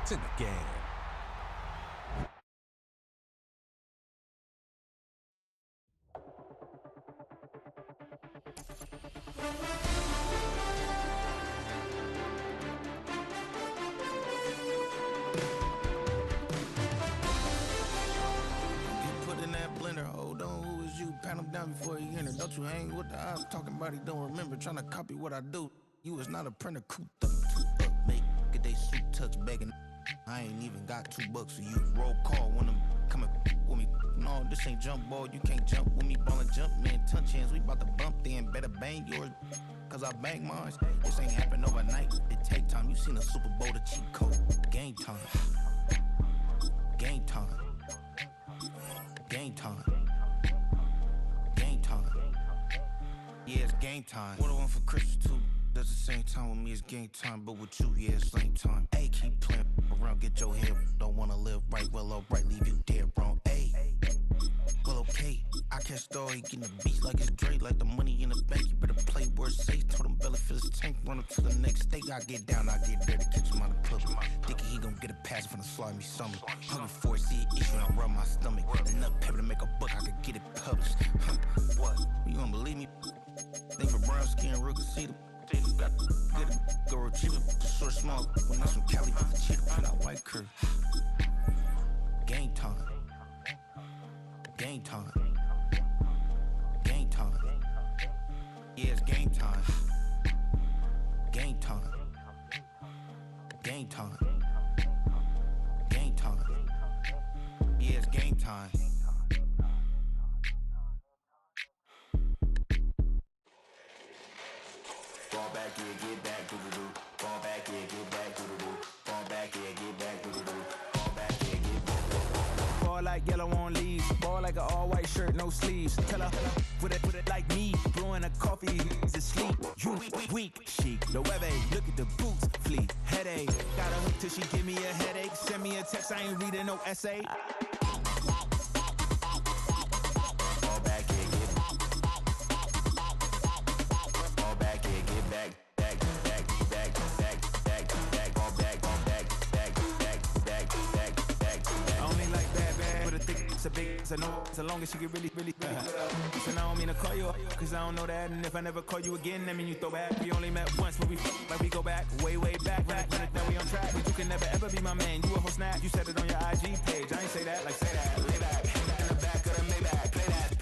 to the game. Hold on, who is you? Pat him down before he enter. Don't you hang with the odds, talking about he don't remember, trying to copy what I do. You is not a printer, cooped up, too up, make get they suit tucks begging. I ain't even got $2 for you. Roll call when I'm coming with me. No, this ain't jump ball, you can't jump with me. Ballin' jump, man, touch hands, we bout to bump then. Better bang yours, cause I bang mine. This ain't happen overnight, it take time. You seen a Super Bowl, the cheat code. Game time. Game time. Game time. Game time. Yeah, it's game time. What I want for Christmas too. Does the same time with me, it's game time. But with you, yeah, it's lame time. Ayy, keep playing around, get your head. Don't wanna live right, well, alright, leave you dead wrong. Ayy, well, okay. I catch story, getting the beats like it's Dre, like the money in the bank. You better play where it's safe. Told him Bella fill his tank, run up to the next state. I get down, I get there to catch him on the club. Thinking he gon' get a pass from the slimy summer. Hungry for it, see it issue, and I rub my stomach. Enough paper to make a book, I could get it published. What? You don't believe me? Think for brown skin, real can see them. Got good go retrieve it, the short small. When that's from Cali, put the cheetah print out white curve. Game time. Game time. Game time. Yeah, it's game time. Game time. Game time. Game time. Yeah, it's game time. Fall back, yeah, get back, doo-doo-doo. Fall back, yeah, get back, doo-doo-doo. Fall back, yeah, get back, doo-doo-doo. Fall back, yeah, get back. Ball like yellow on leaves. Ball like an all-white shirt, no sleeves. Tell her, put it like me. Blowing a coffee, he's asleep. You weak, chic. The weather, look at the boots, fleet. Headache, got a hook till she give me a headache. Send me a text, I ain't reading no essay. I know so long as she get really Listen, I don't mean to call you, cause I don't know that. And if I never call you again, that mean you throw back. We only met once, but we go back, way back. Run it, now we on track. But you can never ever be my man. You a whole snap, you said it on your IG page. I ain't say that, like say that, lay back. In the back of the Maybach, play that.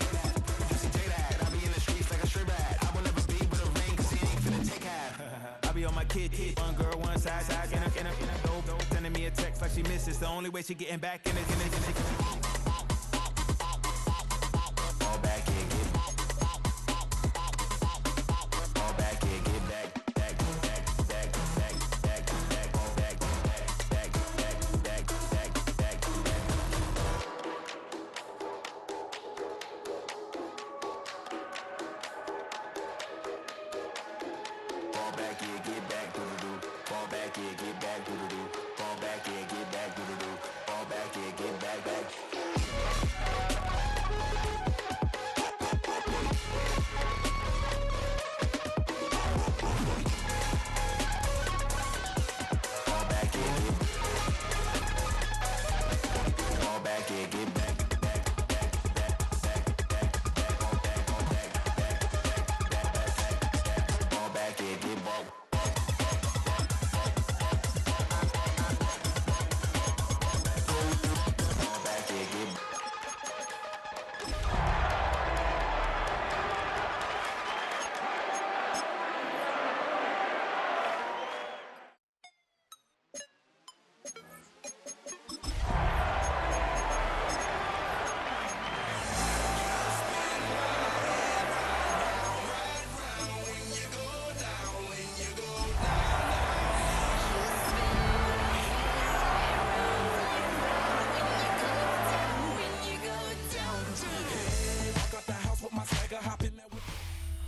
You see J that, I be in the streets like a stray rat. I will never be with a ring, cause he ain't finna take half. I be on my kid, one girl, one side, in a dope, sending me a text like she misses. The only way she getting back in it.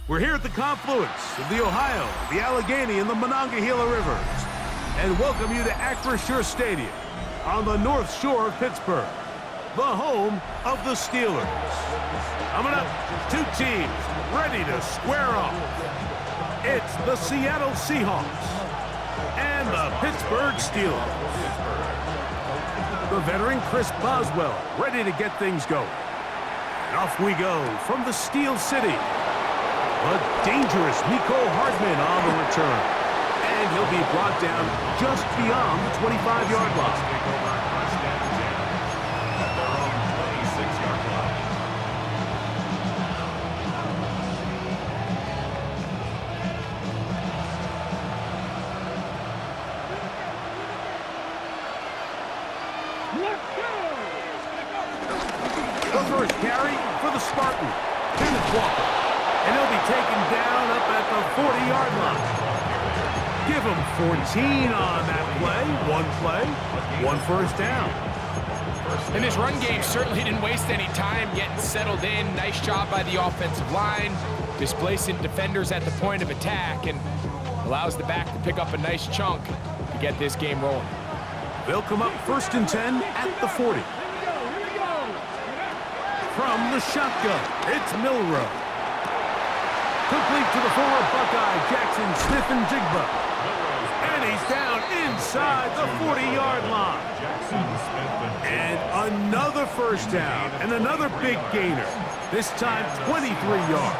We're here at the confluence of the Ohio, the Allegheny, and the Monongahela Rivers, and welcome you to Acrisure Stadium on the North Shore of Pittsburgh, the home of the Steelers. Coming up, two teams ready to square off. It's the Seattle Seahawks and the Pittsburgh Steelers. The veteran Chris Boswell ready to get things going. And off we go from the Steel City. A dangerous Miko Hardman on the return. And he'll be brought down just beyond the 25-yard line. The first carry for the Spartan. Kenneth Walker. And he'll be taken down up at the 40-yard line. Give him 14 on that play, one first down. And his run game certainly didn't waste any time getting settled in. Nice job by the offensive line, displacing defenders at the point of attack, and allows the back to pick up a nice chunk to get this game rolling. They'll come up 1st and 10 at the 40. From the shotgun, it's Milrow. Complete to the former Buckeye, Jackson Smith-Njigba. And he's down inside the 40-yard line. And another first down and another big gainer. This time 23 yards.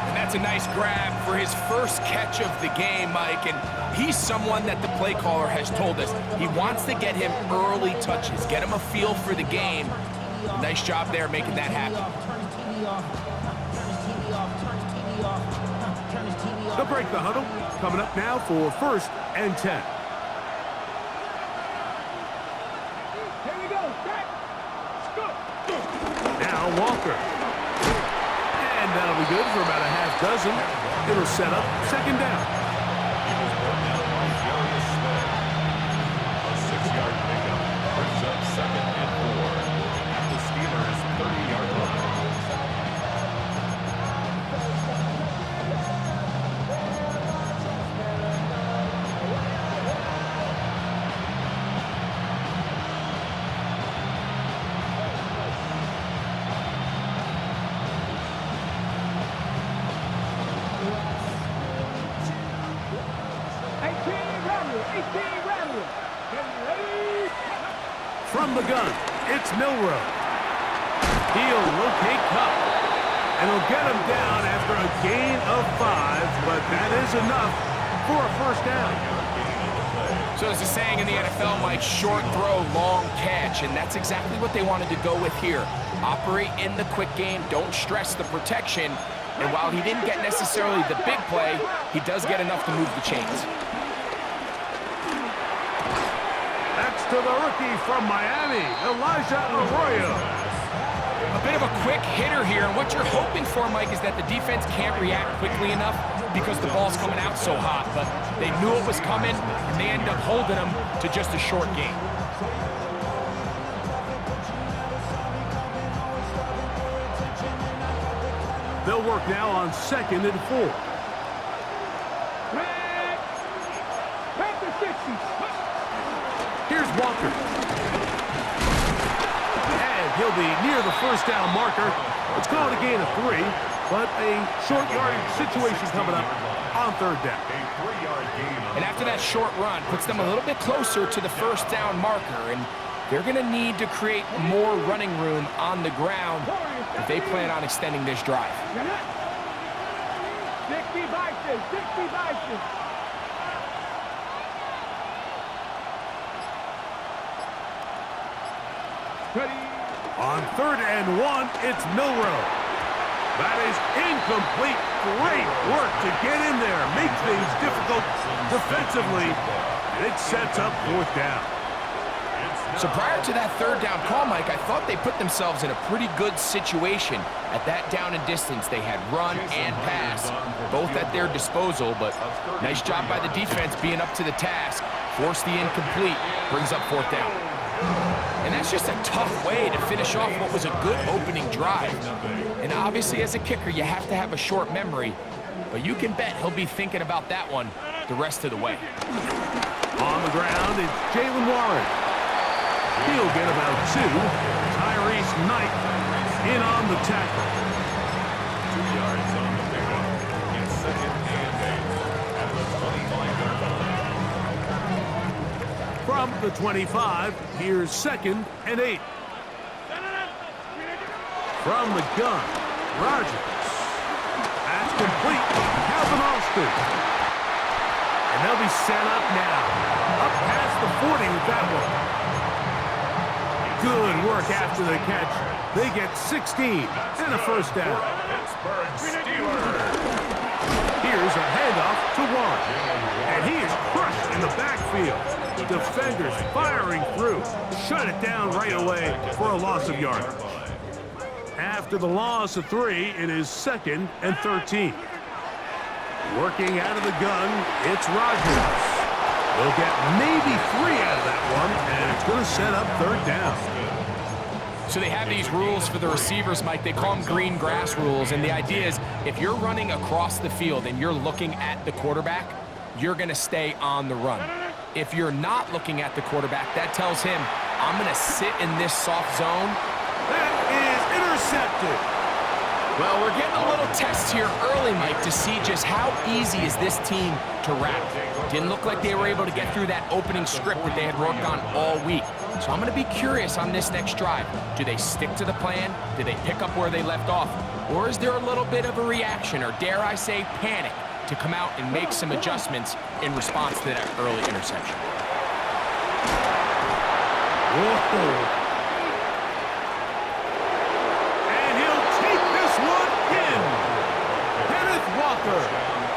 And that's a nice grab for his first catch of the game, Mike. And he's someone that the play caller has told us he wants to get him early touches, get him a feel for the game. Nice job there making that happen. They'll break the huddle. Coming up now for 1st and 10. Here we go. Now Walker. And that'll be good for about a half dozen. It'll set up 2nd down. A 6-yard pickup brings up 2nd and 4 at the Steelers' 30-yard line. From the gun, it's Milrow. He'll locate Cup. And he'll get him down after a gain of 5, but that is enough for a first down. So there's a saying in the NFL, Mike, short throw, long catch, and that's exactly what they wanted to go with here. Operate in the quick game, don't stress the protection, and while he didn't get necessarily the big play, he does get enough to move the chains. That's to the rookie from Miami, Elijah Arroyo. A bit of a quick hitter here, and what you're hoping for, Mike, is that the defense can't react quickly enough because the ball's coming out so hot, but they knew it was coming, and they end up holding them to just a short game. They'll work now on 2nd and 4. Here's Walker. And he'll be near the first down marker. It's called a gain of 3, but a short yardage situation coming up on 3rd down. And after that short run, puts them a little bit closer to the first down marker, and they're going to need to create more running room on the ground if they plan on extending this drive. 60 Vikings, 60 Vikings. On 3rd and 1, it's Milrow. That is incomplete. Great work to get in there. Make things difficult defensively. And it sets up 4th down. So prior to that 3rd down call, Mike, I thought they put themselves in a pretty good situation at that down and distance. They had run and pass, both at their disposal, but nice job by the defense being up to the task. Force the incomplete, brings up 4th down. And that's just a tough way to finish off what was a good opening drive. And obviously, as a kicker, you have to have a short memory, but you can bet he'll be thinking about that one the rest of the way. On the ground, it's Jalen Warren. He'll get about 2. Tyrese Knight in on the tackle. 2 yards on the pickup. It's 2nd and 8 at the 25-yard line. From the 25, here's 2nd and 8. From the gun, Rogers. That's complete. Calvin Austin. And they'll be set up now. Up past the 40 with that one. Good work after the catch. They get 16 and a first down. Pittsburgh Steelers. Here's a handoff to Warren. And he is crushed in the backfield. Defenders firing through. Shut it down right away for a loss of yardage. After the loss of 3, it is 2nd and 13. Working out of the gun, it's Rogers. They'll get maybe 3 out of that one, and it's going to set up 3rd down. So they have these rules for the receivers, Mike. They call them green grass rules, and the idea is if you're running across the field and you're looking at the quarterback, you're going to stay on the run. If you're not looking at the quarterback, that tells him, I'm going to sit in this soft zone. That is intercepted. Well, we're getting a little test here early, Mike, to see just how easy is this team to wrap. Didn't look like they were able to get through that opening script that they had worked on all week. So I'm going to be curious on this next drive. Do they stick to the plan? Do they pick up where they left off? Or is there a little bit of a reaction, or dare I say panic, to come out and make some adjustments in response to that early interception? Whoa.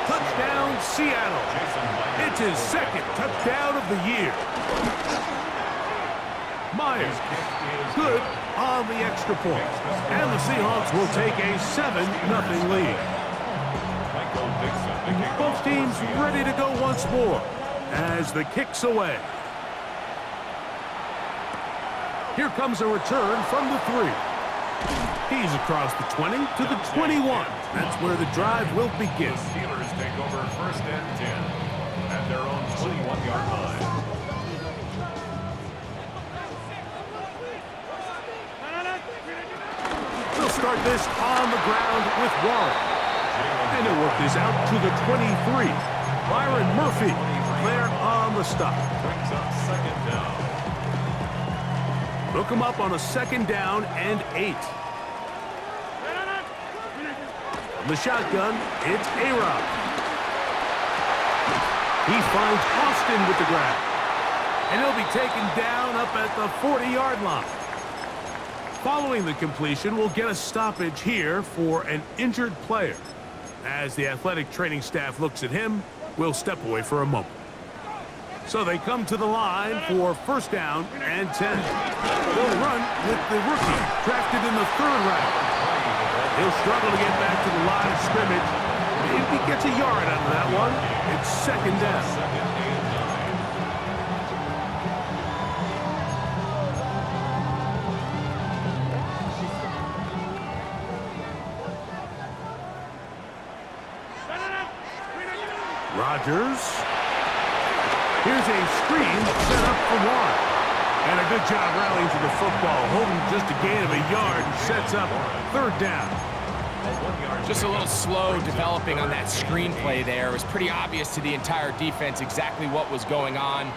Touchdown, Seattle. It's his 2nd touchdown of the year. Myers, good on the extra point. And the Seahawks will take a 7-0 lead. Both teams ready to go once more as the kick's away. Here comes a return from the 3. He's across the 20 to the 21. That's where the drive will begin. The Steelers take over 1st and 10 at their own 21-yard line. They'll start this on the ground with Warren. And he'll work this out to the 23. Byron Murphy there on the stop. Brings up 2nd down. Look him up on a 2nd down and 8. From the shotgun, it's A-Rod. He finds Austin with the grab. And he'll be taken down up at the 40-yard line. Following the completion, we'll get a stoppage here for an injured player. As the athletic training staff looks at him, we'll step away for a moment. So they come to the line for 1st down and 10. They'll run with the rookie, drafted in the 3rd round. He'll struggle to get back to the line of scrimmage. If he gets a yard out of that one, it's 2nd down. Rogers. Here's a screen set up for Warren. And a good job rallying to the football. Holding just a gain of a yard and sets up 3rd down. Just a little slow developing on that screenplay there. It was pretty obvious to the entire defense exactly what was going on.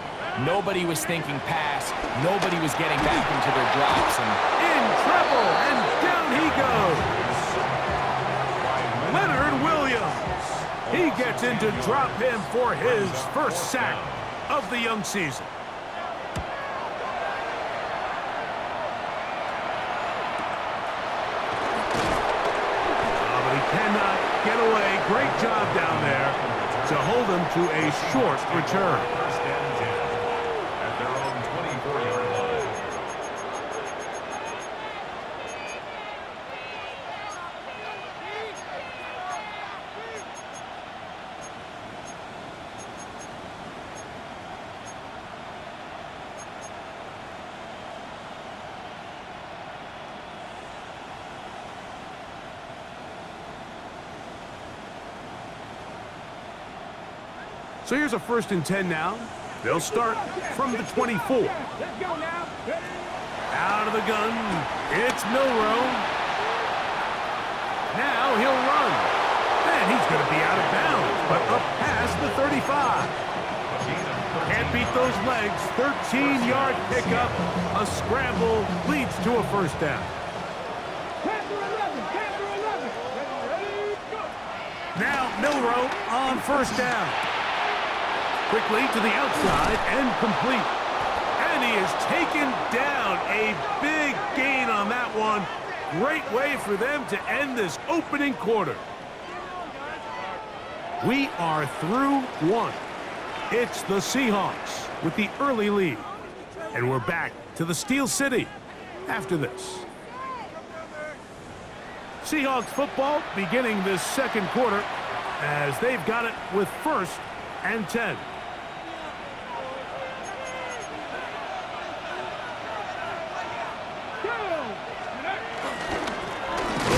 Nobody was thinking pass. Nobody was getting back into their drops. And in trouble, and down he goes. Leonard Williams. He gets in to drop him for his 1st sack of the young season. But he cannot get away. Great job down there to hold him to a short return. 1st and 10 at their own 24-yard line. So here's a 1st and 10 now. They'll start from the 24. Let's go now. Out of the gun, it's Milroe. Now he'll run. And he's going to be out of bounds, but up past the 35. Can't beat those legs. 13-yard pickup. A scramble leads to a first down. Now Milroe on first down. Quickly to the outside and complete. And he is taken down. A big gain on that one. Great way for them to end this opening quarter. We are through one. It's the Seahawks with the early lead. And we're back to the Steel City after this. Seahawks football beginning this second quarter as they've got it with 1st and 10.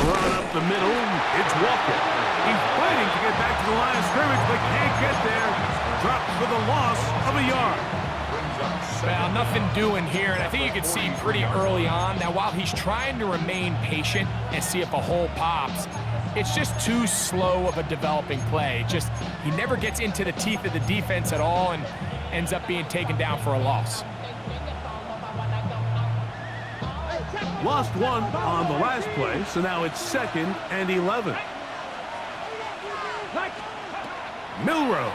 Run up the middle. It's Walker. He's fighting to get back to the line of scrimmage, but can't get there. Drops for the loss of a yard. Well, nothing doing here, and I think you can see pretty early on that while he's trying to remain patient and see if a hole pops, it's just too slow of a developing play. He never gets into the teeth of the defense at all and ends up being taken down for a loss. Lost one on the last play, so now it's 2nd and 11. Milroe.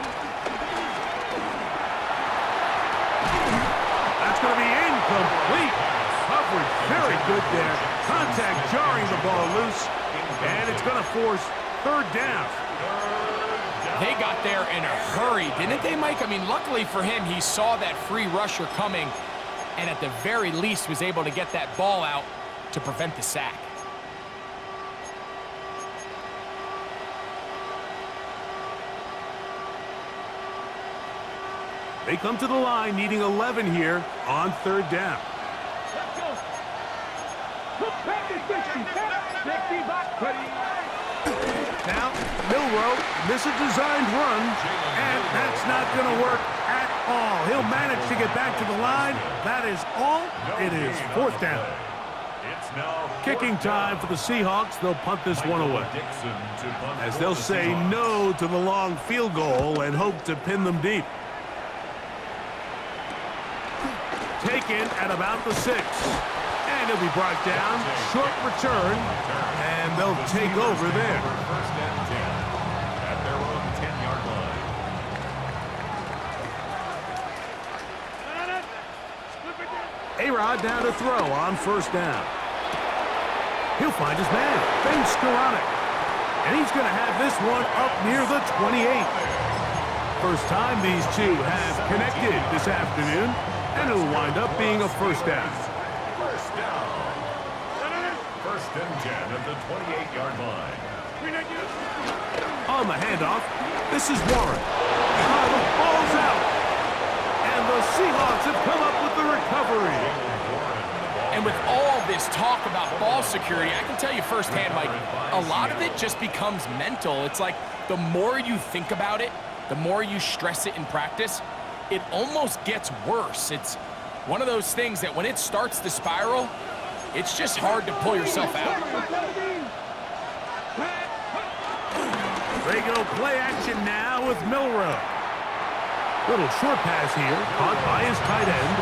That's going to be incomplete. Coverage very good there. Contact jarring the ball loose, and it's going to force 3rd down. They got there in a hurry, didn't they, Mike? I mean, luckily for him, he saw that free rusher coming and at the very least was able to get that ball out to prevent the sack. They come to the line needing 11 here on 3rd down. Now, Milroe, this is a designed run, and that's not going to work at all. He'll manage to get back to the line. That is all. It is 4th down. Kicking time for the Seahawks. They'll punt this one away, as they'll say no to the long field goal and hope to pin them deep. Taken at about the 6. And he'll be brought down. Short return. And they'll take over there. 1st and 10 at their own 10-yard line. A-Rod down to throw on 1st down. He'll find his man, Ben Skoranek. And he's going to have this one up near the 28. First time these two have connected this afternoon. And it'll wind up being a 1st down. 1st down. 1st and 10 at the 28-yard line. On the handoff, this is Warren. The ball's out. And the Seahawks have come up with the recovery. And with all this talk about ball security, I can tell you firsthand, Mike, a lot of it just becomes mental. It's like the more you think about it, the more you stress it in practice, it almost gets worse. It's one of those things that when it starts to spiral, it's just hard to pull yourself out. They go play action now with Milroe. Little short pass here, caught by his tight end.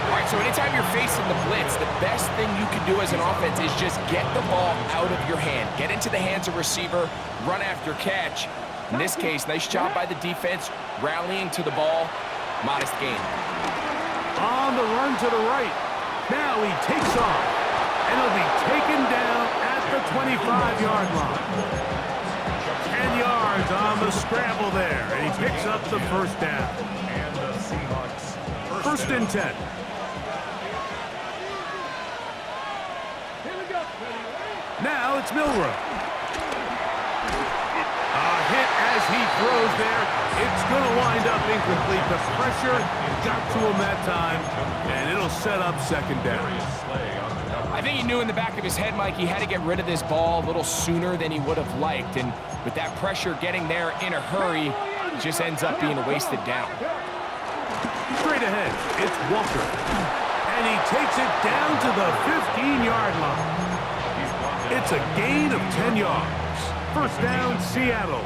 All right, so anytime you're facing the blitz, the best thing you can do as an offense is just get the ball out of your hand. Get into the hands of receiver, run after catch. In this case, nice job by the defense, rallying to the ball. Modest gain. On the run to the right. Now he takes off. And he'll be taken down at the 25-yard line. 10 yards on the scramble there. And he picks up the 1st down. And the Seahawks 1st and 10. Now it's Milroe. A hit as he throws there. It's going to wind up incomplete. The pressure got to him that time, and it'll set up 2nd down. I think he knew in the back of his head, Mike, he had to get rid of this ball a little sooner than he would have liked. And with that pressure getting there in a hurry, it just ends up being a wasted down. Straight ahead, it's Walker. And he takes it down to the 15-yard line. It's a gain of 10 yards. 1st down, Seattle.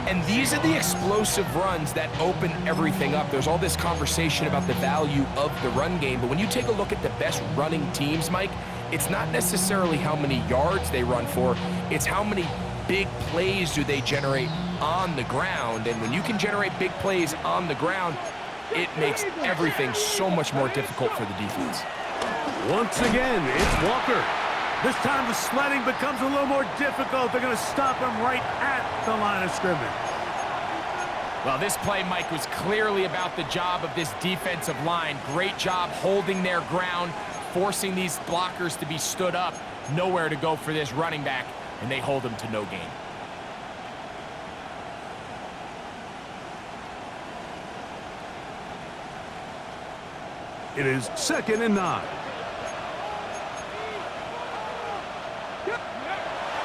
And these are the explosive runs that open everything up. There's all this conversation about the value of the run game, but when you take a look at the best running teams, Mike, it's not necessarily how many yards they run for, it's how many big plays do they generate on the ground. And when you can generate big plays on the ground, it makes everything so much more difficult for the defense. Once again, it's Walker. This time the sledding becomes a little more difficult. They're going to stop him right at the line of scrimmage. Well, this play, Mike, was clearly about the job of this defensive line. Great job holding their ground, forcing these blockers to be stood up. Nowhere to go for this running back, and they hold him to no gain. It is 2nd and 9.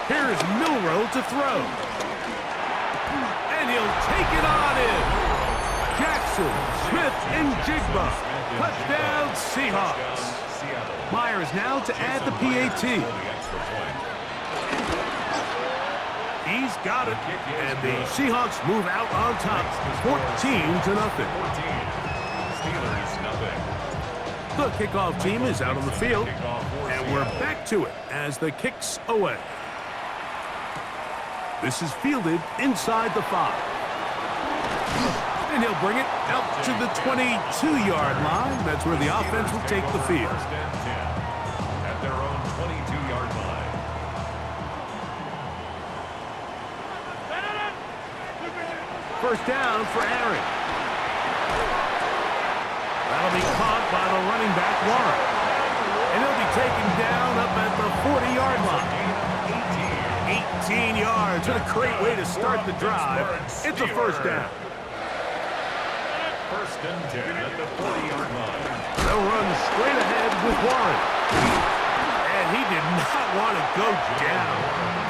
Here's Milrow to throw. And he'll take it on in. Jackson, Smith, and Jigba. Touchdown, Seahawks. Myers now to add the PAT. He's got it. And the Seahawks move out on top, 14-0. The kickoff team is out on the field, and we're back to it as the kick's away. This is fielded inside the 5. And he'll bring it out to the 22-yard line. That's where the offense will take the field. First and 10 at their own 22-yard line. First down for Aaron. That'll be caught by the running back, Warren. And he'll be taken down up at the 40-yard line. 18 yards. What a great way to start the drive. It's a first down. First and 10 at the 40-yard line. They'll run straight ahead with Warren. And he did not want to go down.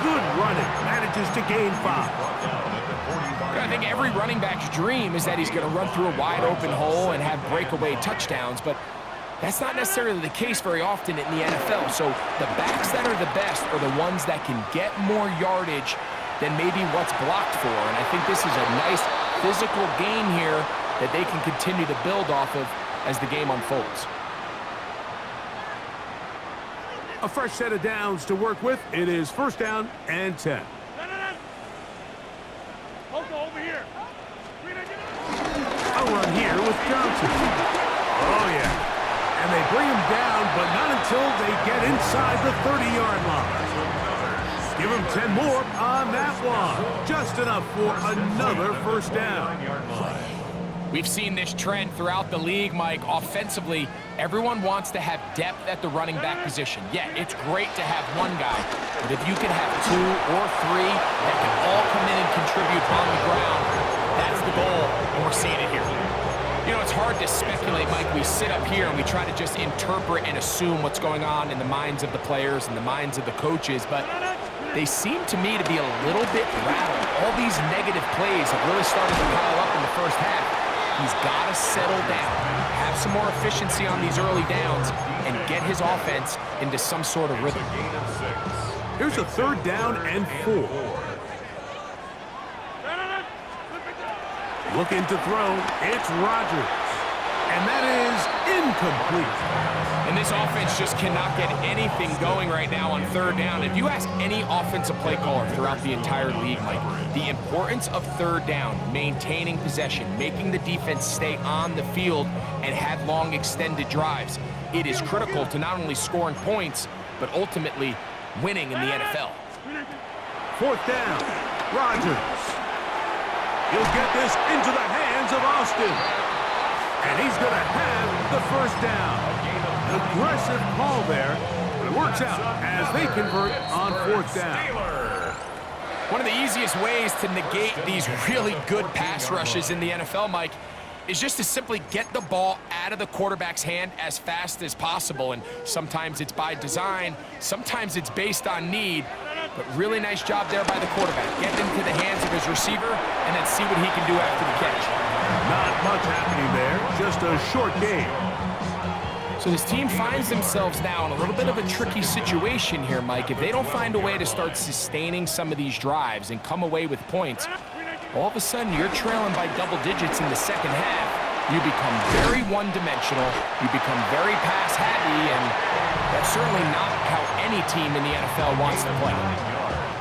Good running. Manages to gain 5. I think every running back's dream is that he's going to run through a wide open hole and have breakaway touchdowns, but that's not necessarily the case very often in the NFL. So the backs that are the best are the ones that can get more yardage than maybe what's blocked for. And I think this is a nice physical game here that they can continue to build off of as the game unfolds. A fresh set of downs to work with. It is first down and 10. Over here. A run here with Johnson. Oh, yeah. And they bring him down, but not until they get inside the 30-yard line. Give him 10 more on that one. Just enough for another first down. We've seen this trend throughout the league, Mike. Offensively, everyone wants to have depth at the running back position. Yeah, it's great to have one guy, but if you can have 2 or 3 that can all come in and contribute on the ground, that's the goal, and we're seeing it here. You know, it's hard to speculate, Mike. We sit up here and we try to just interpret and assume what's going on in the minds of the players and the minds of the coaches, but they seem to me to be a little bit rattled. All these negative plays have really started to pile up in the first half. He's got to settle down, have some more efficiency on these early downs, and get his offense into some sort of rhythm. Here's a third down and 4. Looking to throw, it's Rodgers. And that is incomplete. And this offense just cannot get anything going right now on third down. If you ask any offensive play caller throughout the entire league, Mike, the importance of third down, maintaining possession, making the defense stay on the field, and have long extended drives, it is critical to not only scoring points, but ultimately winning in the NFL. Fourth down, Rodgers. He'll get this into the hands of Austin. And he's going to have the first down. Aggressive call there, but it works out as they convert on fourth down. One of the easiest ways to negate these really good pass rushes in the NFL, Mike, is just to simply get the ball out of the quarterback's hand as fast as possible. And sometimes it's by design, sometimes it's based on need, but really nice job there by the quarterback. Get into the hands of his receiver and then see what he can do after the catch. Not much happening there, just a short game. So this team finds themselves now in a little bit of a tricky situation here, Mike. If they don't find a way to start sustaining some of these drives and come away with points, all of a sudden you're trailing by double digits in the second half. You become very one-dimensional, you become very pass-happy, and that's certainly not how any team in the NFL wants to play.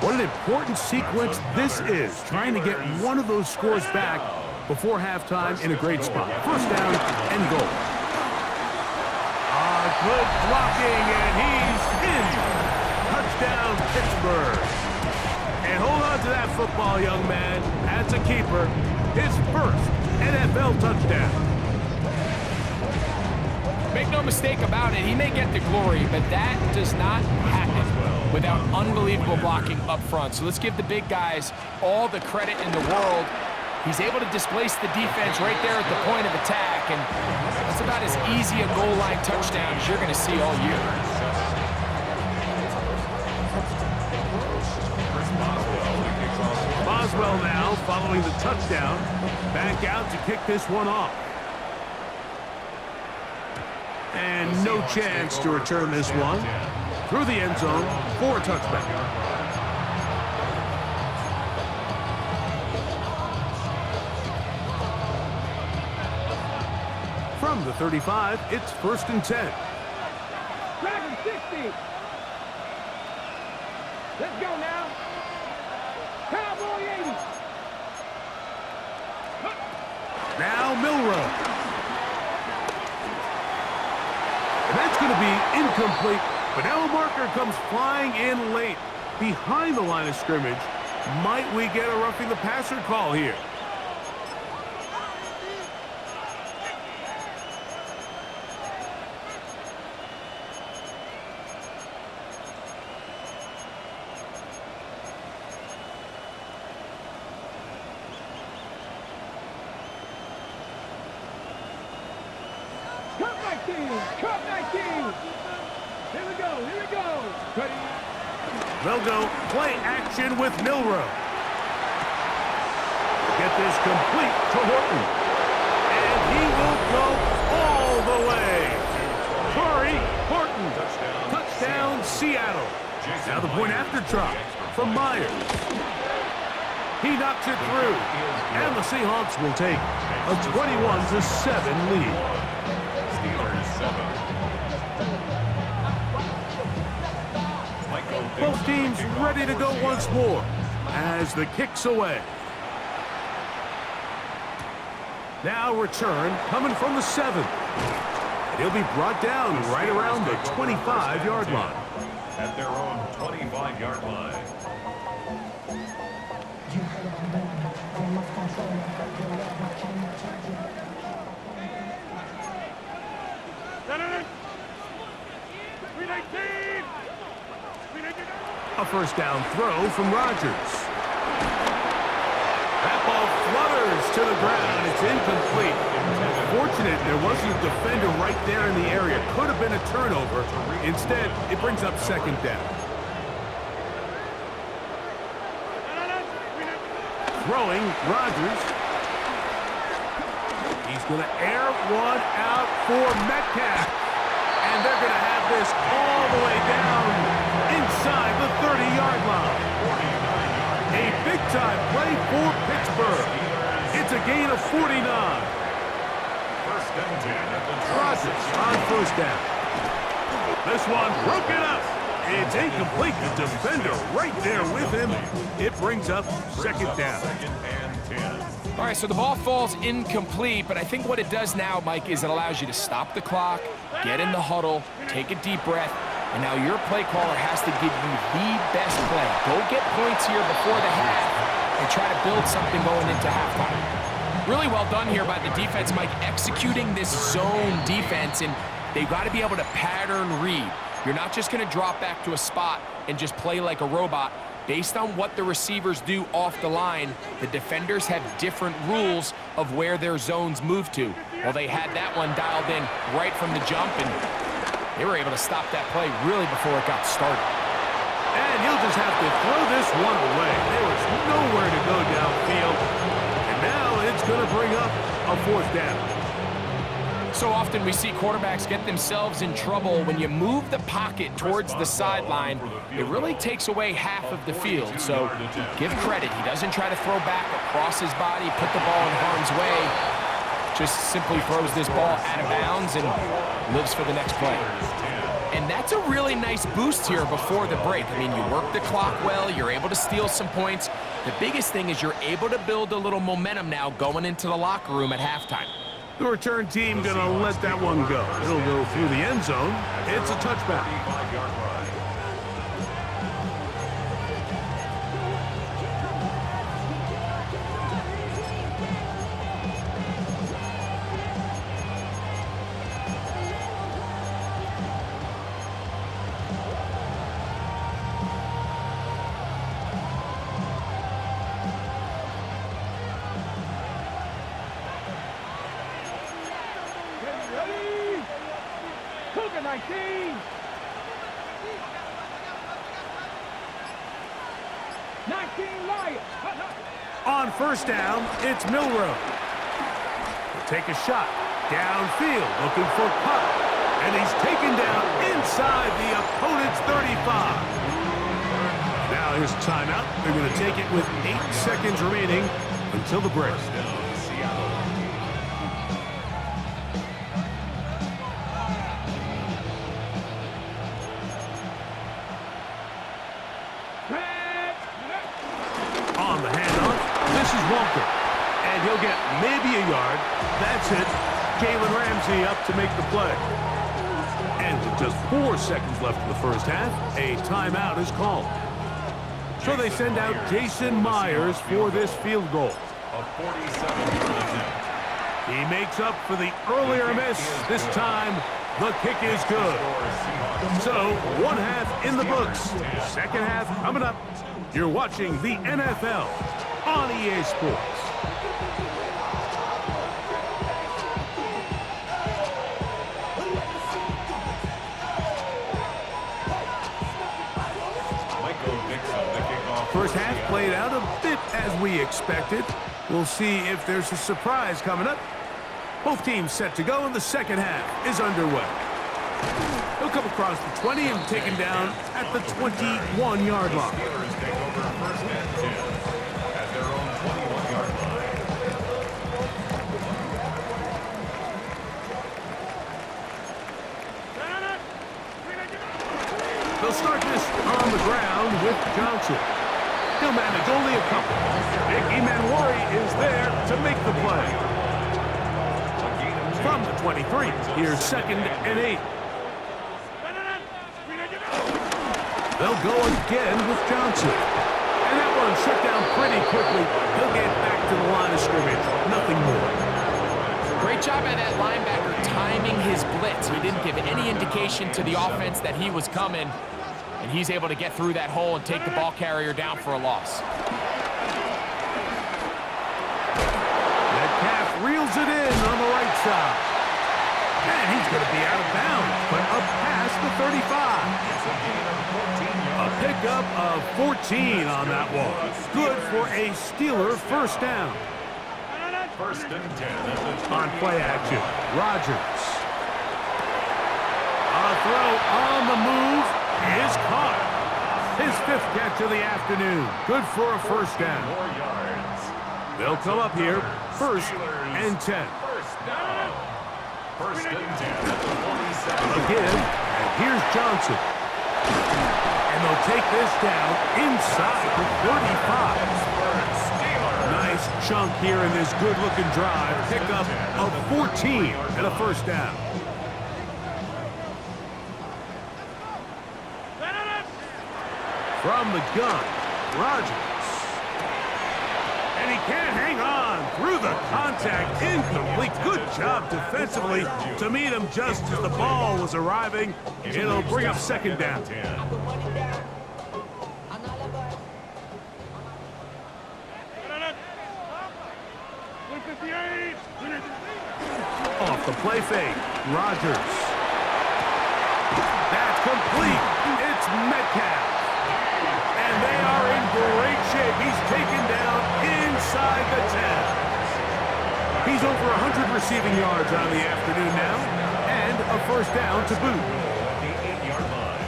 What an important sequence this is, trying to get one of those scores back before halftime in a great spot. First down and goal. Good blocking, and he's in. Touchdown, Pittsburgh. And hold on to that football, young man. That's a keeper. His first NFL touchdown. Make no mistake about it, he may get the glory, but that does not happen without unbelievable blocking up front. So let's give the big guys all the credit in the world. He's able to displace the defense right there at the point of attack, and that's about as easy a goal line touchdown as you're going to see all year. Boswell now following the touchdown. Back out to kick this one off. And no chance to return this one. Through the end zone for a touchback. From the 35, it's 1st and 10. Dragon 60. Let's go now. Cowboy 80. Now Milrow. And that's going to be incomplete, but now a marker comes flying in late behind the line of scrimmage. Might we get a roughing the passer call here? Cup 19. Here we go. They'll go play action with Milrow. Get this complete to Horton. And he will go all the way. Corey Horton. Touchdown, Seattle. Now the point after try from Myers. He knocks it through. And the Seahawks will take a 21-7 lead. Both teams ready to go once more as the kick's away. Now return coming from the 7. And he'll be brought down right around the 25-yard line. At their own 25-yard line. A first down throw from Rodgers. That ball flutters to the ground. It's incomplete. Fortunate there wasn't a defender right there in the area. Could have been a turnover. Instead, it brings up second down. Throwing, Rodgers. He's going to air one out for Metcalf. And they're going to have this all the way down inside the 30-yard line. A big-time play for Pittsburgh. It's a gain of 49. Rodgers on first down. This one broken up. It's incomplete. The defender right there with him. It brings up second down. All right, so the ball falls incomplete, but I think what it does now, Mike, is it allows you to stop the clock, get in the huddle, take a deep breath, and now your play caller has to give you the best play. Go get points here before the half and try to build something going into halftime. Really well done here by the defense, Mike, executing this zone defense, and they've got to be able to pattern read. You're not just going to drop back to a spot and just play like a robot. Based on what the receivers do off the line, the defenders have different rules of where their zones move to. Well, they had that one dialed in right from the jump, and they were able to stop that play really before it got started. And he'll just have to throw this one away. There was nowhere to go downfield. And now it's going to bring up a fourth down. So so often we see quarterbacks get themselves in trouble when you move the pocket towards the sideline. It really takes away half of the field. So give credit. He doesn't try to throw back across his body, put the ball in harm's way. Just simply throws this ball out of bounds and lives for the next play. And that's a really nice boost here before the break. I mean, you work the clock well, you're able to steal some points. The biggest thing is you're able to build a little momentum now going into the locker room at halftime. The return team gonna let that one go. It'll go through the end zone. It's a touchback. Ready? Cougar 19. 19 Lions. On first down, it's Milrow. He'll take a shot. Downfield, looking for Puck. And he's taken down inside the opponent's 35. Now here's a timeout. They're going to take it with 8 seconds remaining until the break. On the handoff, this is Walker. And he'll get maybe a yard. That's it. Jalen Ramsey up to make the play. And with just 4 seconds left in the first half, a timeout is called. So they send out Jason Myers for this field goal. He makes up for the earlier miss. This time, the kick is good. So, 1 half in the books. Second half coming up. You're watching the NFL on EA Sports. First half played out a bit as we expected. We'll see if there's a surprise coming up. Both teams set to go, and the second half is underway. He'll come across the 20 and taken down at the 21-yard line. They'll start this on the ground with Johnson. He'll manage only a couple. Nick Emanwari is there to make the play. From the 23, here's 2nd and 8. They'll go again with Johnson. And that one shut down pretty quickly. He'll get back to the line of scrimmage. Nothing more. Great job by that linebacker timing his blitz. He didn't give any indication to the offense that he was coming. And he's able to get through that hole and take the ball carrier down for a loss. Metcalf reels it in on the right side. And he's going to be out of bounds, but up past the 35. A pickup of 14 on that one. Good for a Steeler first down. First and 10. On play action, Rodgers. A throw on the move is caught. His 5th catch of the afternoon. Good for a first down. They'll come up here, 1st and 10. First and 10 at the 47. Again, and here's Johnson. And they'll take this down inside the 35. Nice chunk here in this good-looking drive. Pickup of 14 and a first down. From the gun, Rodgers. And he can't hang on through the contact. Incomplete. Good job defensively to meet him just as the ball was arriving. It'll bring up 2nd down. Off the play fake, Rodgers. That's complete. It's Metcalf. And they are in great shape. He's taken down inside the 10. He's over 100 receiving yards on the afternoon now, and a first down to boot. The 8-yard line.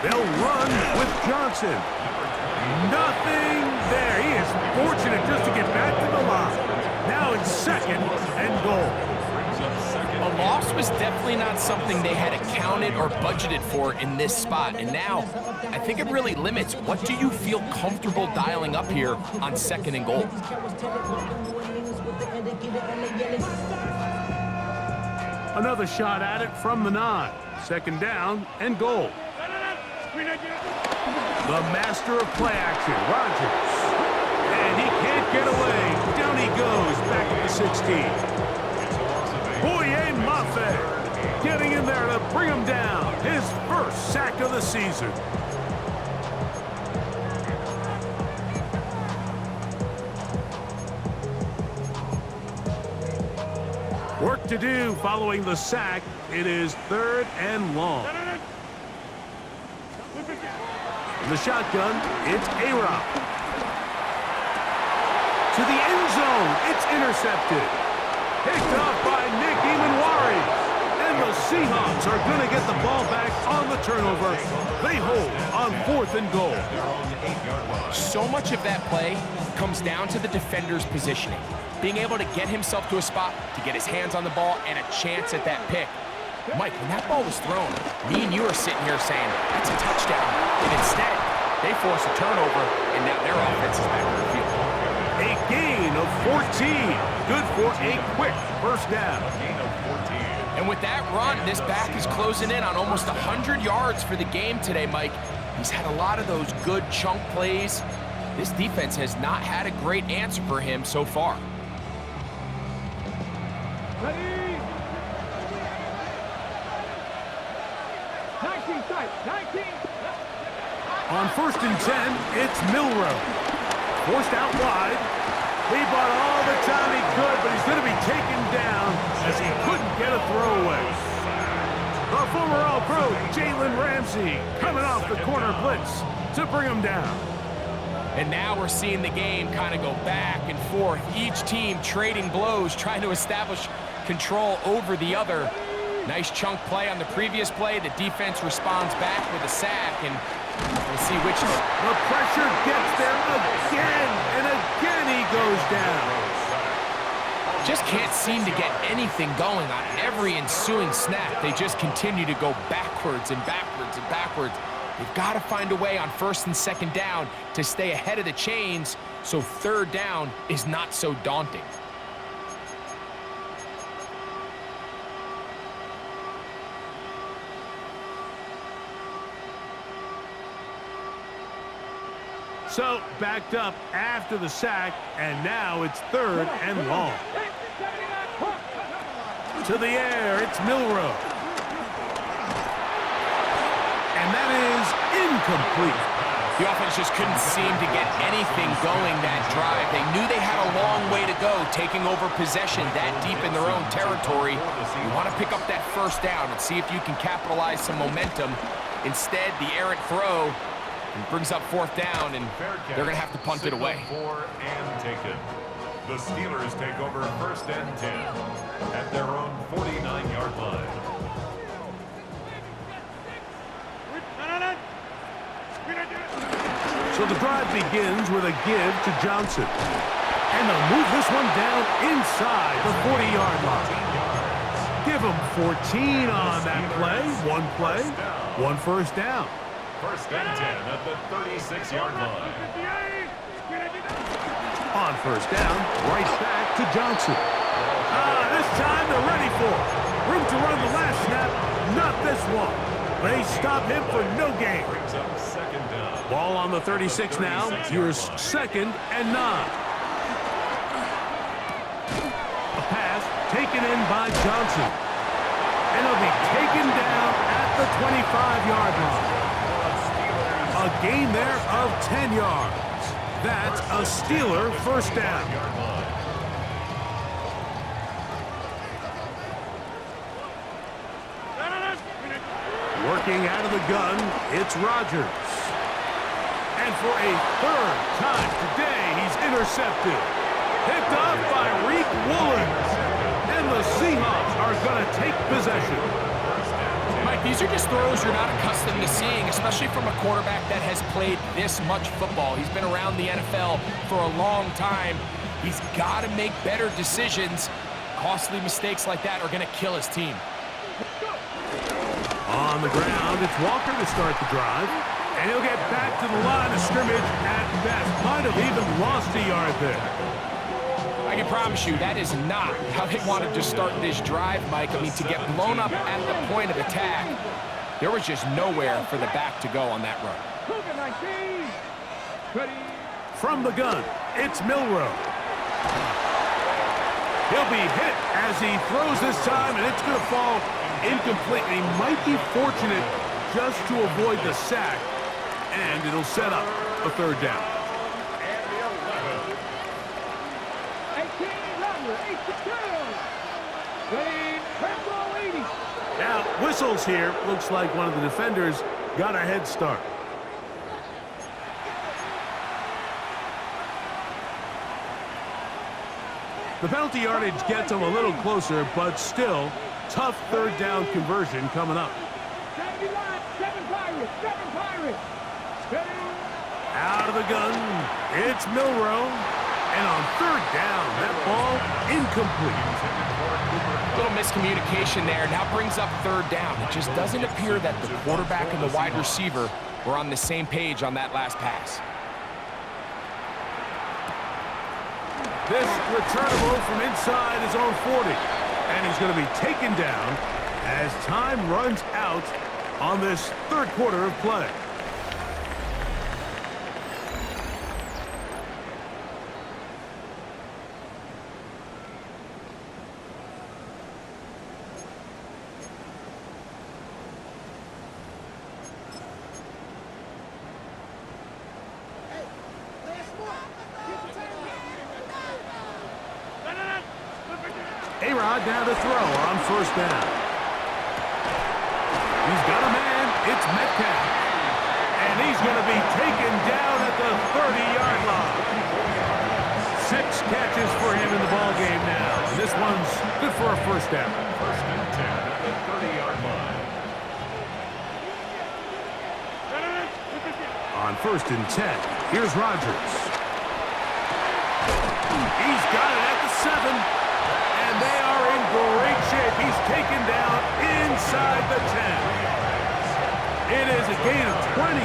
They'll run with Johnson. Nothing there. He is fortunate just to get back to the line. Now it's second and goal. A loss was definitely not something they had accounted or budgeted for in this spot. And now, I think it really limits what do you feel comfortable dialing up here on second and goal. Another shot at it from the 9. Second down and goal. The master of play action, Rodgers. And he can't get away. Down he goes, back at the 16. Boye Mafe getting in there to bring him down. His first sack of the season. Work to do following the sack. It is third and long. The shotgun, it's A-Rob. To the end zone, it's intercepted. Picked off by Nick Emanwari. And the Seahawks are going to get the ball back on the turnover. They hold on 4th and goal. So much of that play comes down to the defender's positioning. Being able to get himself to a spot, to get his hands on the ball, and a chance at that pick. Mike, when that ball was thrown, me and you are sitting here saying, that's a touchdown. And instead, they force a turnover, and now their offense is back on the field. A gain of 14. Good for a quick first down. Gain of 14. And with that run, this back is closing in on almost 100 yards for the game today, Mike. He's had a lot of those good chunk plays. This defense has not had a great answer for him so far. Ready? 19 sight, 19. On 1st and 10, it's Milrow. Forced out wide. He bought all the time he could, but he's going to be taken down as he couldn't get a throwaway. The former All-Pro, Jalen Ramsey, coming off the corner blitz to bring him down. And now we're seeing the game kind of go back and forth. Each team trading blows, trying to establish control over the other. Nice chunk play on the previous play. The defense responds back with a sack, and we'll see which. The pressure gets there again, and again he goes down. Just can't seem to get anything going on every ensuing snap. They just continue to go backwards and backwards and backwards. They've got to find a way on 1st and 2nd down to stay ahead of the chains so 3rd down is not so daunting. So, backed up after the sack, and now it's 3rd and long. To the air, it's Milrow. And that is incomplete. The offense just couldn't seem to get anything going that drive. They knew they had a long way to go, taking over possession that deep in their own territory. You want to pick up that 1st down and see if you can capitalize some momentum. Instead, the errant throw brings up 4th down, and they're going to have to punt it away. 4 and taken. The Steelers take over 1st and 10 at their own 49-yard line. So the drive begins with a give to Johnson. And they'll move this one down inside the 40-yard line. Give them 14 on that play. One play, one first down. 1st and 10 at the 36-yard line. On first down, right back to Johnson. This time they're ready for it. Room to run the last snap, not this one. They stop him for no gain. Brings up 2nd down. Ball on the 36 now. Here's 2nd and 9. A pass taken in by Johnson. And it'll be taken down at the 25-yard line. A gain there of 10 yards. That's a Steeler first down. Work Working out of the gun, it's Rodgers. And for a third time today, he's intercepted. Picked off by Reek Woolen. And the Seahawks are going to take possession. Mike, these are just throws you're not accustomed to seeing, especially from a quarterback that has played this much football. He's been around the NFL for a long time. He's got to make better decisions. Costly mistakes like that are going to kill his team. On the ground, it's Walker to start the drive. And he'll get back to the line of scrimmage at best. Might have even lost a yard there. I can promise you that is not how they wanted to start this drive, Mike. I mean, to get blown up at the point of attack, there was just nowhere for the back to go on that run. From the gun, it's Milroe. He'll be hit as he throws this time, and it's going to fall incomplete. And he might be fortunate just to avoid the sack, and it'll set up a third down. Now, whistles here. Looks like one of the defenders got a head start. The penalty yardage gets them a little closer, but still, tough third down conversion coming up. Out of the gun, it's Milroe. And on third down, that ball incomplete. A little miscommunication there. Now brings up third down. It just doesn't appear that the quarterback and the wide receiver were on the same page on that last pass. This returnable from inside his own 40. And he's going to be taken down as time runs out on this third quarter of play. A-Rod now to throw on first down. He's got a man. It's Metcalf. And he's going to be taken down at the 30-yard line. 6 catches for him in the ballgame now. And this one's good for a first down. First and 10 at the 30-yard line. On first and 10, here's Rodgers. He's got it at the 7. And they are in great shape. He's taken down inside the 10. It is a gain of 23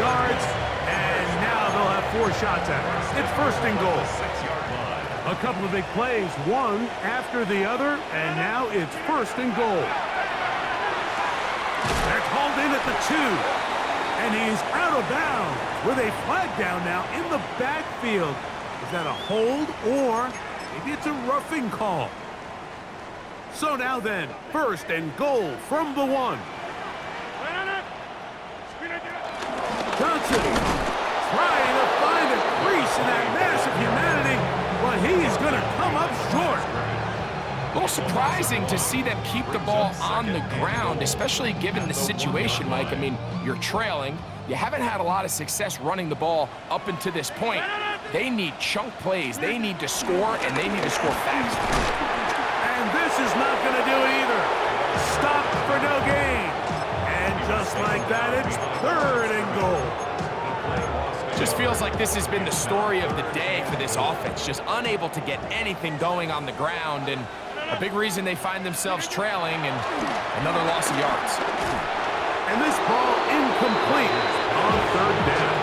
yards, and now they'll have 4 shots at it. It's first and goal. A couple of big plays, one after the other, and now it's first and goal. They're called in at the 2, and he's out of bounds with a flag down now in the backfield. Is that a hold, or maybe it's a roughing call? So now then, first and goal from the 1. Johnson trying to find a crease in that mass of humanity, but he's going to come up short. A little surprising to see them keep the ball on the ground, especially given the situation, Mike. I mean, you're trailing. You haven't had a lot of success running the ball up until this point. They need chunk plays. They need to score, and they need to score fast. And this is not going to do it either. Stop for no gain. And just like that, it's third and goal. Just feels like this has been the story of the day for this offense. Just unable to get anything going on the ground, and a big reason they find themselves trailing, and another loss of yards. And this ball incomplete on third down.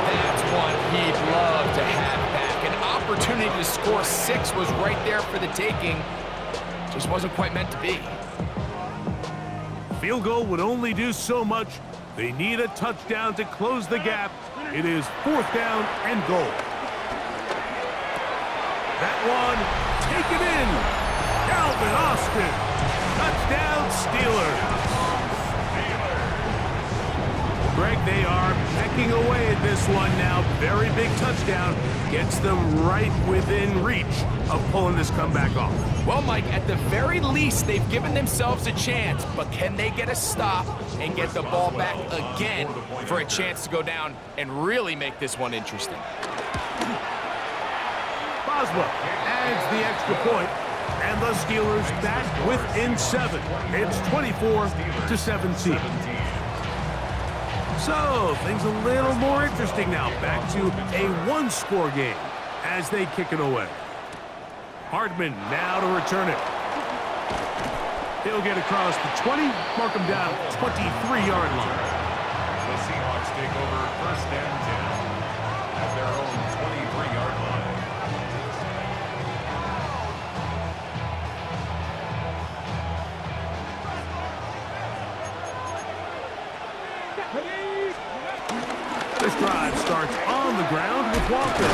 That's one he'd love to have back. An opportunity to score 6 was right there for the taking. Just wasn't quite meant to be. Field goal would only do so much. They need a touchdown to close the gap. It is 4th down and goal. That one taken in. Calvin Austin. Touchdown Steelers. Greg, they are pecking away at this one now. Very big touchdown. Gets them right within reach of pulling this comeback off. Well, Mike, at the very least, they've given themselves a chance, but can they get a stop and get the ball back again for a chance to go down and really make this one interesting? Boswell adds the extra point, and the Steelers back within 7. It's 24-17. So, things a little more interesting now. Back to a one-score game as they kick it away. Hardman now to return it. He'll get across the 20, mark him down 23-yard line. The Seahawks take over first and 10 at their own 23-yard line. This drive starts on the ground with Walker.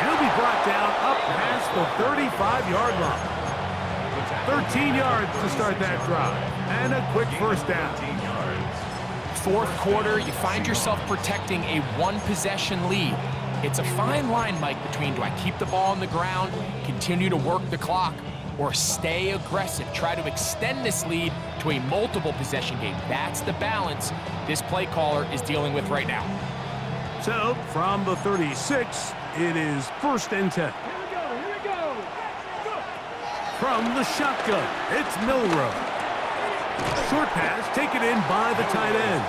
He'll be brought down up past the 35-yard line. 13 yards to start that drive. And a quick first down. Fourth quarter, you find yourself protecting a one-possession lead. It's a fine line, Mike, between do I keep the ball on the ground, continue to work the clock, or stay aggressive, try to extend this lead to a multiple-possession game. That's the balance this play caller is dealing with right now. So, from the 36, it is first and 10. Here we go. From the shotgun, it's Milrow. Short pass taken in by the tight end.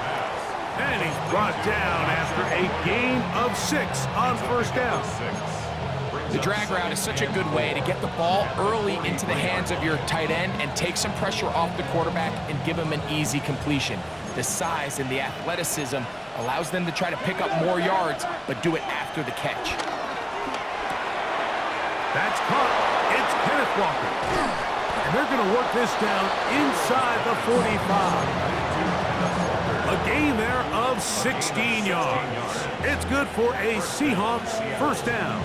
And he's brought down after a gain of 6 on first down. The drag route is such a good way to get the ball early into the hands of your tight end and take some pressure off the quarterback and give him an easy completion. The size and the athleticism allows them to try to pick up more yards, but do it after the catch. That's caught. It's Kenneth Walker. And they're going to work this down inside the 45. A gain there of 16 yards. It's good for a Seahawks first down.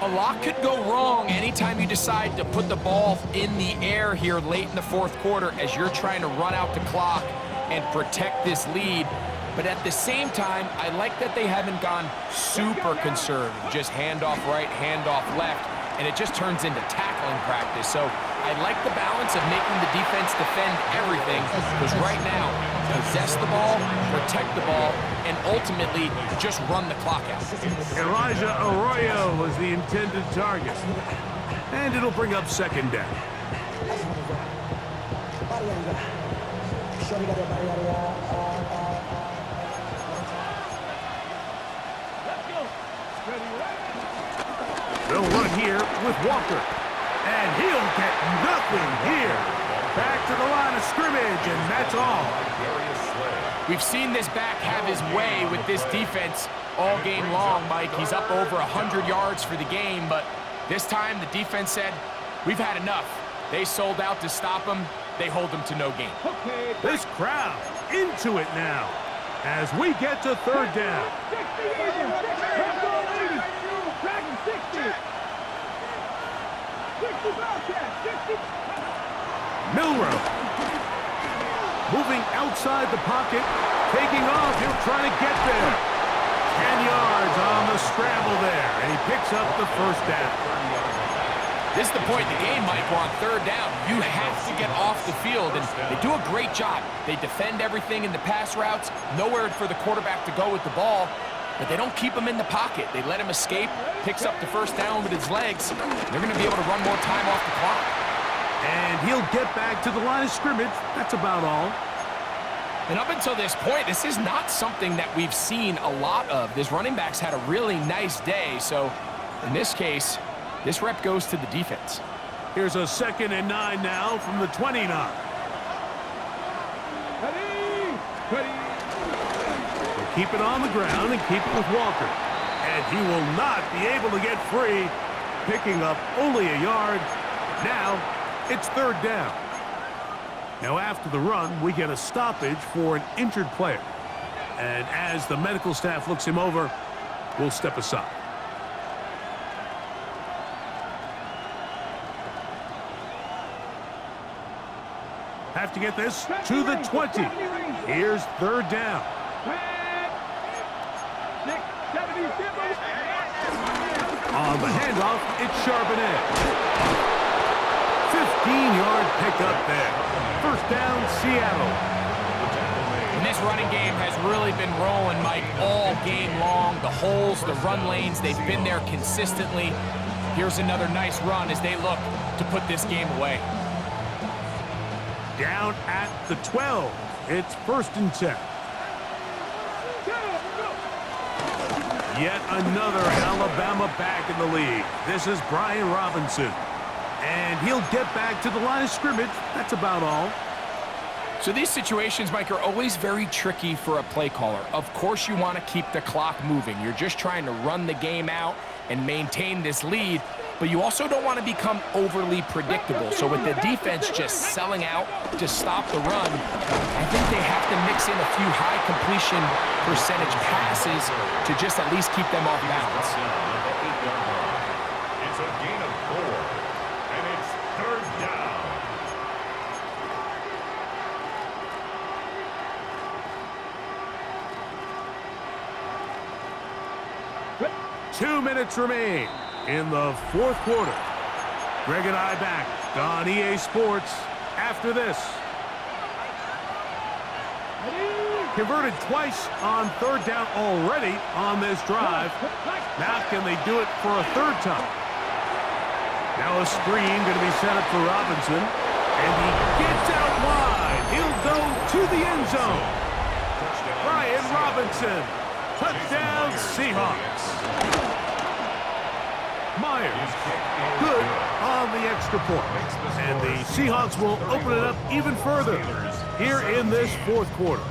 A lot could go wrong anytime you decide to put the ball in the air here late in the fourth quarter as you're trying to run out the clock and protect this lead. But at the same time, I like that they haven't gone super conservative, just handoff right, handoff left, and it just turns into tackling practice. So I like the balance of making the defense defend everything, because right now, possess the ball, protect the ball, and ultimately just run the clock out. Elijah Arroyo was the intended target. And it'll bring up second down. They'll run here with Walker. And he'll get nothing here. Back to the line of scrimmage, and that's all. We've seen this back have his way with this defense all game long, Mike. He's up over 100 yards for the game, but this time the defense said, we've had enough. They sold out to stop him. They hold him to no gain. This crowd into it now as we get to third down. Milrow moving outside the pocket, taking off. He'll try to get there. 10 yards on the scramble there, and he picks up the first down. This is the point in the game, Mike. We're on third down. You have to get off the field, and they do a great job. They defend everything in the pass routes, nowhere for the quarterback to go with the ball, but they don't keep him in the pocket. They let him escape, picks up the first down with his legs. They're going to be able to run more time off the clock. And he'll get back to the line of scrimmage. That's about all. And up until this point, this is not something that we've seen a lot of. This running back's had a really nice day, so in this case, this rep goes to the defense. Here's a 2nd and 9 now from the 29. They'll keep it on the ground and keep it with Walker. And he will not be able to get free, picking up only a yard. Now, it's third down. Now, after the run, we get a stoppage for an injured player. And as the medical staff looks him over, we'll step aside. Have to get this to the 20. Here's third down. On the handoff, it's Charbonnet. 15-yard pickup there. First down, Seattle. And this running game has really been rolling, Mike, all game long. The holes, the run lanes, they've been there consistently. Here's another nice run as they look to put this game away. Down at the 12. It's 1st and 10. Yet another Alabama back in the league. This is Brian Robinson. And he'll get back to the line of scrimmage. That's about all. So these situations, Mike, are always very tricky for a play caller. Of course you want to keep the clock moving. You're just trying to run the game out and maintain this lead, but you also don't want to become overly predictable. So with the defense just selling out to stop the run, I think they have to mix in a few high completion percentage passes to just at least keep them off balance. It's a gain of 4, and it's 3rd down. Good. 2 minutes remain in the 4th quarter. Greg and I back on EA Sports after this. Converted twice on 3rd down already on this drive. Now can they do it for a 3rd time? Now a screen going to be set up for Robinson. And he gets out wide. He'll go to the end zone. Brian Robinson. Touchdown Seahawks. Myers. Good on the extra point. And the Seahawks will open it up even further here in this 4th quarter.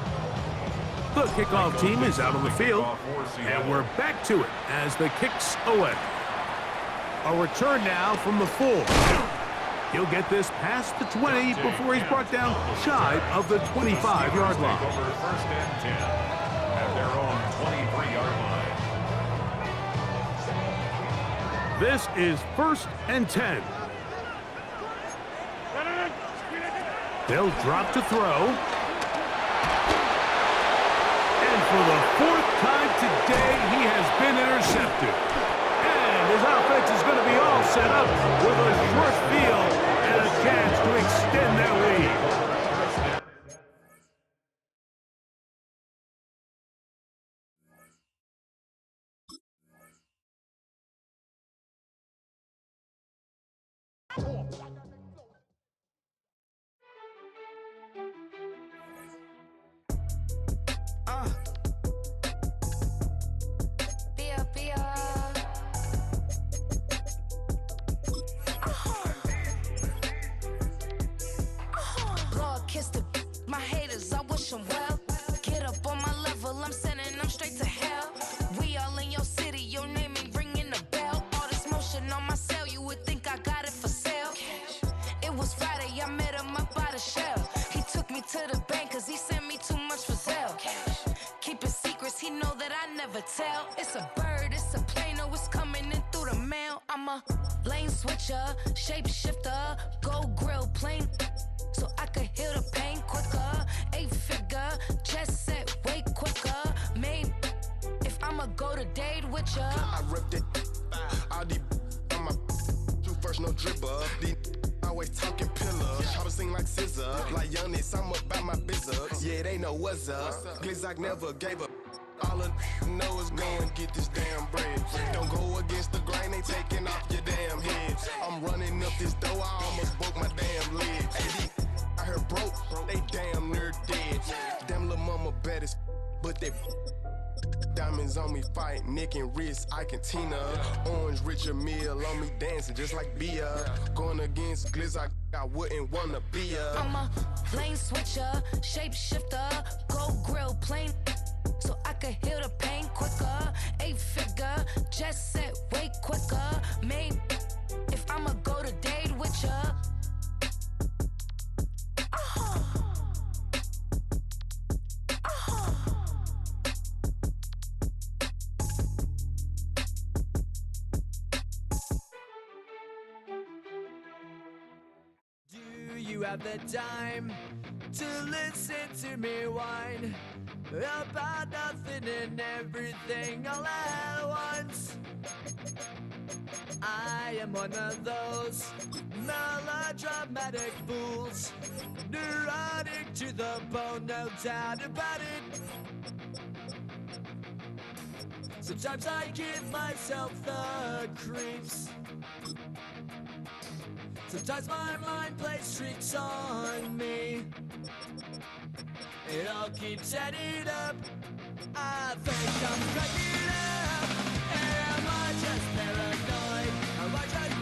The kickoff team is out on the field, and we're back to it as the kicks away. A return now from the 4. He'll get this past the 20 before he's brought down shy of the 25-yard line. Over 1st and 10 at their own 23-yard line. This is 1st and 10. They'll drop to throw. For the 4th time today, he has been intercepted. And his offense is going to be all set up with a short field and a chance to extend their lead. My haters, I wish them well. Get up on my level, I'm sending them straight to hell. We all in your city, your name ain't ringing the bell. All this motion on my cell, you would think I got it for sale. It was Friday, I met him up by the shell. He took me to the bank, cause he sent me too much for Zelle. Keeping secrets, he know that I never tell. It's a bird, it's a plane, oh, it's coming in through the mail. I'm a lane switcher, shapeshifter, go grill plane. So I could heal the pain quicker. 8-figure, chest set way quicker. Maybe if I'ma go to date with ya. I ripped it. All these on my you first, no dribble. These always talking pillar. Try to sing like scissor. Like Youngest, I'm about my business. Yeah, they know what's up. Glizzock never gave up. All I know is go and get this damn bread. Don't go against the grain, they taking off your damn head. I'm running up this door, I almost broke my damn leg. I heard broke, they damn near dead. Damn little mama bad as but they diamonds on me fight, neck and wrist, I can Tina. Orange Richard Mill on me dancing just like Bia. Going against Glizz, I wouldn't wanna be a. I'm a lane switcher, shapeshifter, go grill plane. So I could heal the pain quicker. 8-figure, just set way quicker. Maybe if I'ma go to date with ya. Do you have the time to listen to me whine about nothing and everything all at once? I am one of those melodramatic fools, neurotic to the bone, no doubt about it. Sometimes I give myself the creeps. Sometimes my mind plays tricks on me. It all keeps adding up. I think I'm cracking up. Am I just paranoid? Am I just...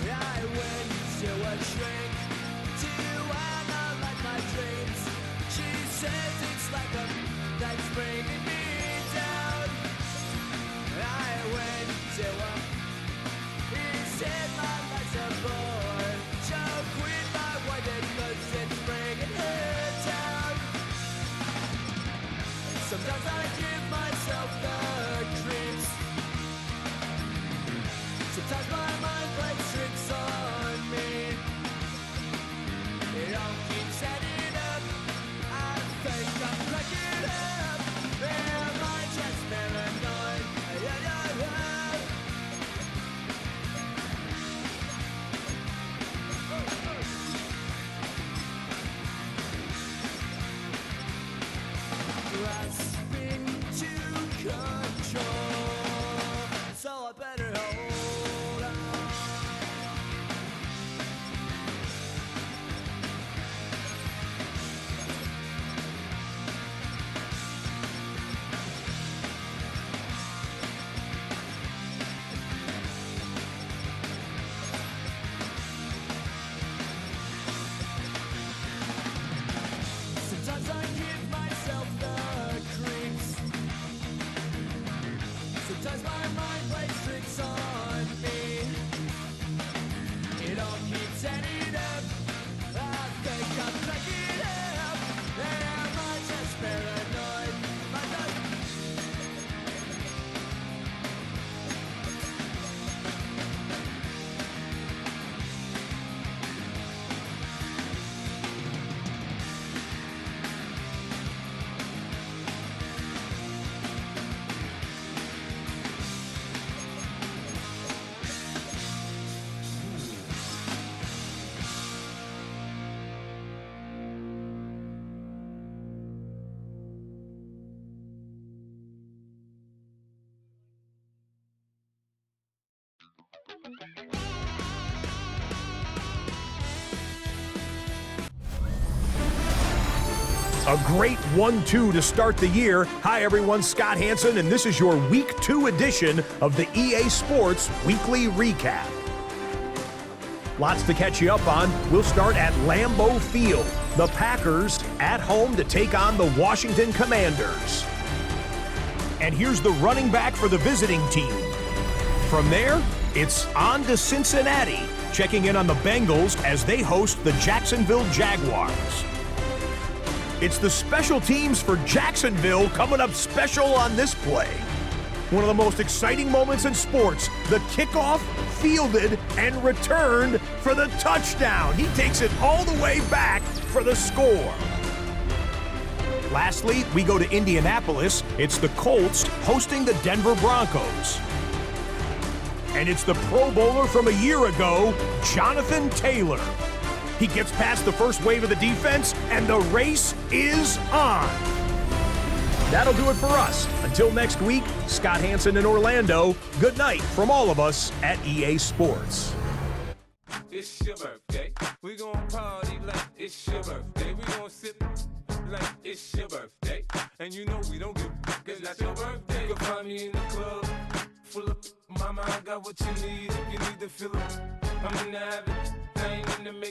I went to a shrink to analyze my dreams. She says it's like a that's bringing me down. I went to a... He said my life's a bore. So quit my wife cause it's bringing her down. Sometimes I give myself the creeps. Sometimes my mind plays tricks on me. It all keeps adding up. I think I'm cracking up. Am I just paranoid? Yeah, yeah, yeah. Grasping to control, so I better hold on. Sometimes I give myself the creeps. Sometimes my mind plays tricks on me. It all keeps adding up. I think I'm cracking up. Am I just paranoid? Am I not... A great 1-2 to start the year. Hi everyone, Scott Hansen, and this is your Week 2 edition of the EA Sports Weekly Recap. Lots to catch you up on. We'll start at Lambeau Field. The Packers at home to take on the Washington Commanders. And here's the running back for the visiting team. From there, it's on to Cincinnati, checking in on the Bengals as they host the Jacksonville Jaguars. It's the special teams for Jacksonville coming up special on this play. One of the most exciting moments in sports, the kickoff, fielded, and returned for the touchdown. He takes it all the way back for the score. Lastly, we go to Indianapolis. It's the Colts hosting the Denver Broncos. And it's the Pro Bowler from a year ago, Jonathan Taylor. He gets past the first wave of the defense, and the race is on. That'll do it for us. Until next week, Scott Hansen in Orlando, good night from all of us at EA Sports. It's your birthday. We gon' party like it's your birthday. We gon' sip like it's your birthday. And you know we don't give cause that's your birthday. You can find me in the club, full of mama, I got what you need. If you need to fill up, I'm in the habit.